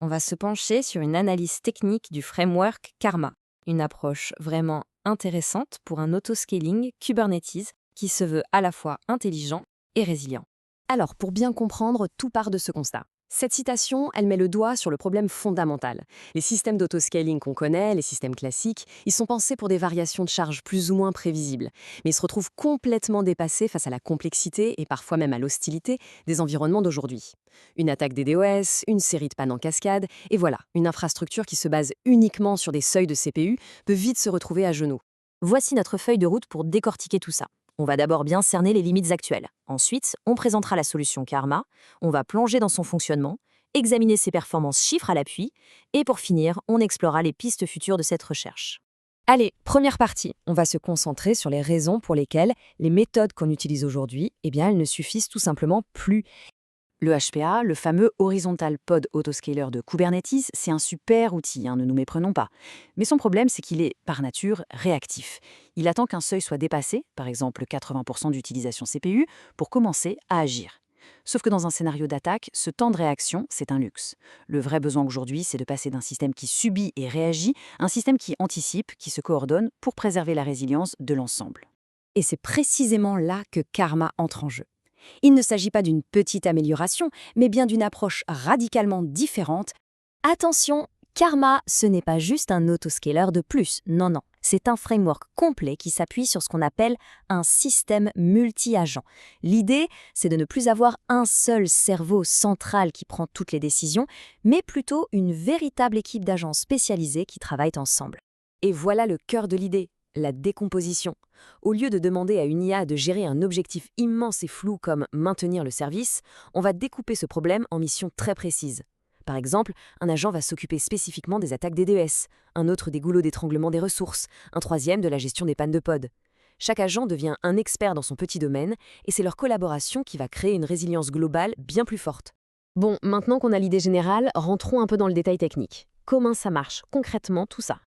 On va se pencher sur une analyse technique du framework Karma, une approche vraiment intéressante pour un autoscaling Kubernetes qui se veut à la fois intelligent et résilient. Alors, pour bien comprendre, tout part de ce constat. Cette citation, elle met le doigt sur le problème fondamental. Les systèmes d'autoscaling qu'on connaît, les systèmes classiques, ils sont pensés pour des variations de charge plus ou moins prévisibles, mais ils se retrouvent complètement dépassés face à la complexité et parfois même à l'hostilité des environnements d'aujourd'hui. Une attaque des DOS, une série de pannes en cascade, et voilà, une infrastructure qui se base uniquement sur des seuils de CPU peut vite se retrouver à genoux. Voici notre feuille de route pour décortiquer tout ça. On va d'abord bien cerner les limites actuelles. Ensuite, on présentera la solution Karma, on va plonger dans son fonctionnement, examiner ses performances chiffres à l'appui, et pour finir, on explorera les pistes futures de cette recherche. Allez, première partie, on va se concentrer sur les raisons pour lesquelles les méthodes qu'on utilise aujourd'hui, eh bien, elles ne suffisent tout simplement plus. Le HPA, le fameux Horizontal Pod Autoscaler de Kubernetes, c'est un super outil, ne nous méprenons pas. Mais son problème, c'est qu'il est, par nature, réactif. Il attend qu'un seuil soit dépassé, par exemple 80% d'utilisation CPU, pour commencer à agir. Sauf que dans un scénario d'attaque, ce temps de réaction, c'est un luxe. Le vrai besoin aujourd'hui, c'est de passer d'un système qui subit et réagit à un système qui anticipe, qui se coordonne pour préserver la résilience de l'ensemble. Et c'est précisément là que Karma entre en jeu. Il ne s'agit pas d'une petite amélioration, mais bien d'une approche radicalement différente. Attention, Karma, ce n'est pas juste un autoscaler de plus, non, non. C'est un framework complet qui s'appuie sur ce qu'on appelle un système multi-agent. L'idée, c'est de ne plus avoir un seul cerveau central qui prend toutes les décisions, mais plutôt une véritable équipe d'agents spécialisés qui travaillent ensemble. Et voilà le cœur de l'idée, la décomposition. Au lieu de demander à une IA de gérer un objectif immense et flou comme maintenir le service, on va découper ce problème en missions très précises. Par exemple, un agent va s'occuper spécifiquement des attaques des DES, un autre des goulots d'étranglement des ressources, un troisième de la gestion des pannes de pod. Chaque agent devient un expert dans son petit domaine et c'est leur collaboration qui va créer une résilience globale bien plus forte. Bon, maintenant qu'on a l'idée générale, rentrons un peu dans le détail technique. Comment ça marche concrètement tout ça?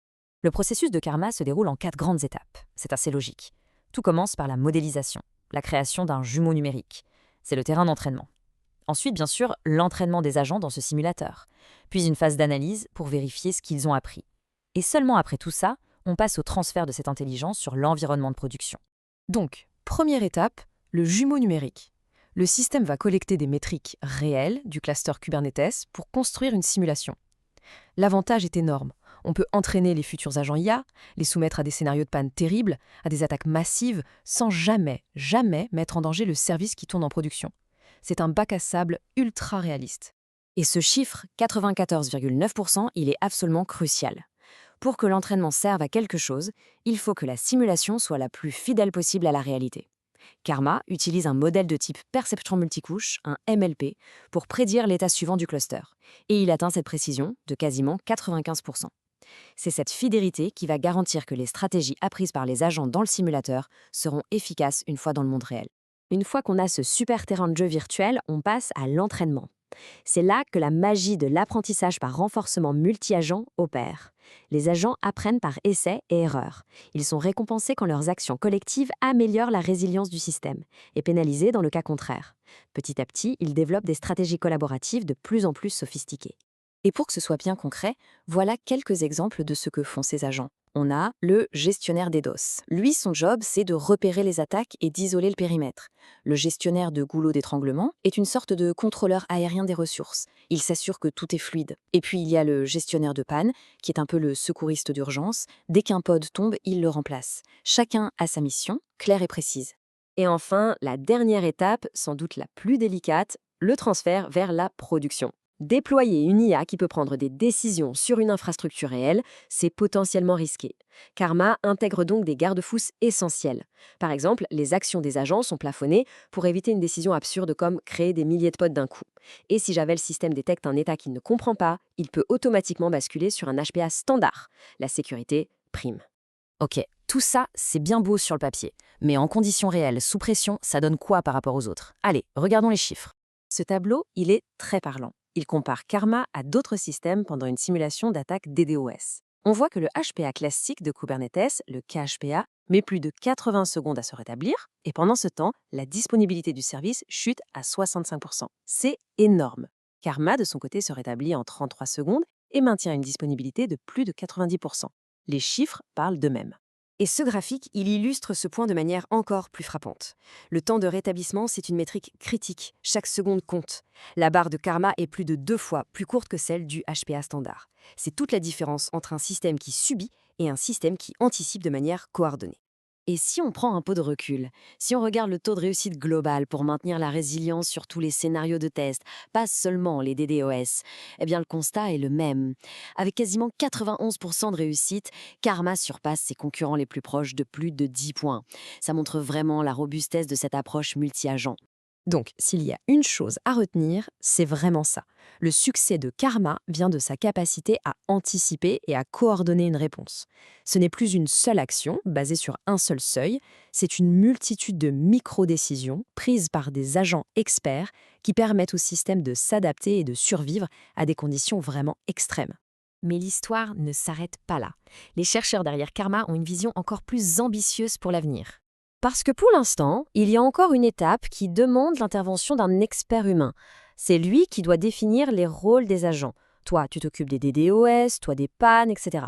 Le processus de Karma se déroule en 4 grandes étapes. C'est assez logique. Tout commence par la modélisation, la création d'un jumeau numérique. C'est le terrain d'entraînement. Ensuite, bien sûr, l'entraînement des agents dans ce simulateur. Puis une phase d'analyse pour vérifier ce qu'ils ont appris. Et seulement après tout ça, on passe au transfert de cette intelligence sur l'environnement de production. Donc, première étape, le jumeau numérique. Le système va collecter des métriques réelles du cluster Kubernetes pour construire une simulation. L'avantage est énorme. On peut entraîner les futurs agents IA, les soumettre à des scénarios de panne terribles, à des attaques massives, sans jamais mettre en danger le service qui tourne en production. C'est un bac à sable ultra réaliste. Et ce chiffre, 94,9%, il est absolument crucial. Pour que l'entraînement serve à quelque chose, il faut que la simulation soit la plus fidèle possible à la réalité. Karma utilise un modèle de type perception multicouche, un MLP, pour prédire l'état suivant du cluster. Et il atteint cette précision de quasiment 95%. C'est cette fidélité qui va garantir que les stratégies apprises par les agents dans le simulateur seront efficaces une fois dans le monde réel. Une fois qu'on a ce super terrain de jeu virtuel, on passe à l'entraînement. C'est là que la magie de l'apprentissage par renforcement multi-agent opère. Les agents apprennent par essai et erreur. Ils sont récompensés quand leurs actions collectives améliorent la résilience du système et pénalisés dans le cas contraire. Petit à petit, ils développent des stratégies collaboratives de plus en plus sophistiquées. Et pour que ce soit bien concret, voilà quelques exemples de ce que font ces agents. On a le gestionnaire des DOS. Lui, son job, c'est de repérer les attaques et d'isoler le périmètre. Le gestionnaire de goulot d'étranglement est une sorte de contrôleur aérien des ressources. Il s'assure que tout est fluide. Et puis, il y a le gestionnaire de panne, qui est un peu le secouriste d'urgence. Dès qu'un pod tombe, il le remplace. Chacun a sa mission, claire et précise. Et enfin, la dernière étape, sans doute la plus délicate, le transfert vers la production. Déployer une IA qui peut prendre des décisions sur une infrastructure réelle, c'est potentiellement risqué. Karma intègre donc des garde-fous essentiels. Par exemple, les actions des agents sont plafonnées pour éviter une décision absurde comme créer des milliers de pods d'un coup. Et si jamais le système détecte un état qu'il ne comprend pas, il peut automatiquement basculer sur un HPA standard. La sécurité prime. Ok, tout ça, c'est bien beau sur le papier. Mais en conditions réelles, sous pression, ça donne quoi par rapport aux autres? Allez, regardons les chiffres. Ce tableau, il est très parlant. Il compare Karma à d'autres systèmes pendant une simulation d'attaque DDoS. On voit que le HPA classique de Kubernetes, le KHPA, met plus de 80 secondes à se rétablir, et pendant ce temps, la disponibilité du service chute à 65%. C'est énorme. Karma, de son côté, se rétablit en 33 secondes et maintient une disponibilité de plus de 90%. Les chiffres parlent d'eux-mêmes. Et ce graphique, il illustre ce point de manière encore plus frappante. Le temps de rétablissement, c'est une métrique critique. Chaque seconde compte. La barre de Karma est plus de 2 fois plus courte que celle du HPA standard. C'est toute la différence entre un système qui subit et un système qui anticipe de manière coordonnée. Et si on prend un peu de recul, si on regarde le taux de réussite global pour maintenir la résilience sur tous les scénarios de test, pas seulement les DDoS, eh bien le constat est le même. Avec quasiment 91% de réussite, Karma surpasse ses concurrents les plus proches de plus de 10 points. Ça montre vraiment la robustesse de cette approche multi-agent. Donc, s'il y a une chose à retenir, c'est vraiment ça. Le succès de Karma vient de sa capacité à anticiper et à coordonner une réponse. Ce n'est plus une seule action basée sur un seul seuil, c'est une multitude de micro-décisions prises par des agents experts qui permettent au système de s'adapter et de survivre à des conditions vraiment extrêmes. Mais l'histoire ne s'arrête pas là. Les chercheurs derrière Karma ont une vision encore plus ambitieuse pour l'avenir. Parce que pour l'instant, il y a encore une étape qui demande l'intervention d'un expert humain. C'est lui qui doit définir les rôles des agents. Toi, tu t'occupes des DDoS, toi des pannes, etc.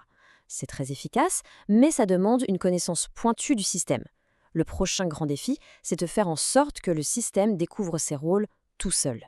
C'est très efficace, mais ça demande une connaissance pointue du système. Le prochain grand défi, c'est de faire en sorte que le système découvre ses rôles tout seul.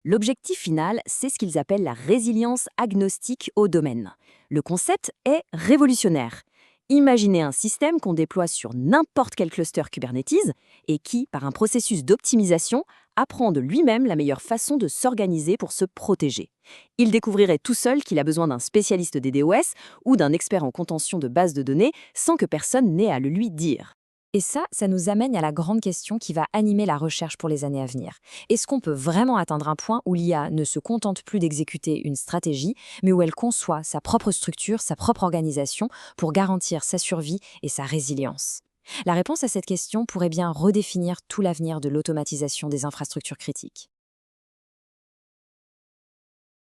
L'objectif final, c'est ce qu'ils appellent la résilience agnostique au domaine. Le concept est révolutionnaire. Imaginez un système qu'on déploie sur n'importe quel cluster Kubernetes et qui, par un processus d'optimisation, apprend de lui-même la meilleure façon de s'organiser pour se protéger. Il découvrirait tout seul qu'il a besoin d'un spécialiste des DOS ou d'un expert en contention de bases de données sans que personne n'ait à le lui dire. Et ça nous amène à la grande question qui va animer la recherche pour les années à venir. Est-ce qu'on peut vraiment atteindre un point où l'IA ne se contente plus d'exécuter une stratégie, mais où elle conçoit sa propre structure, sa propre organisation pour garantir sa survie et sa résilience? La réponse à cette question pourrait bien redéfinir tout l'avenir de l'automatisation des infrastructures critiques.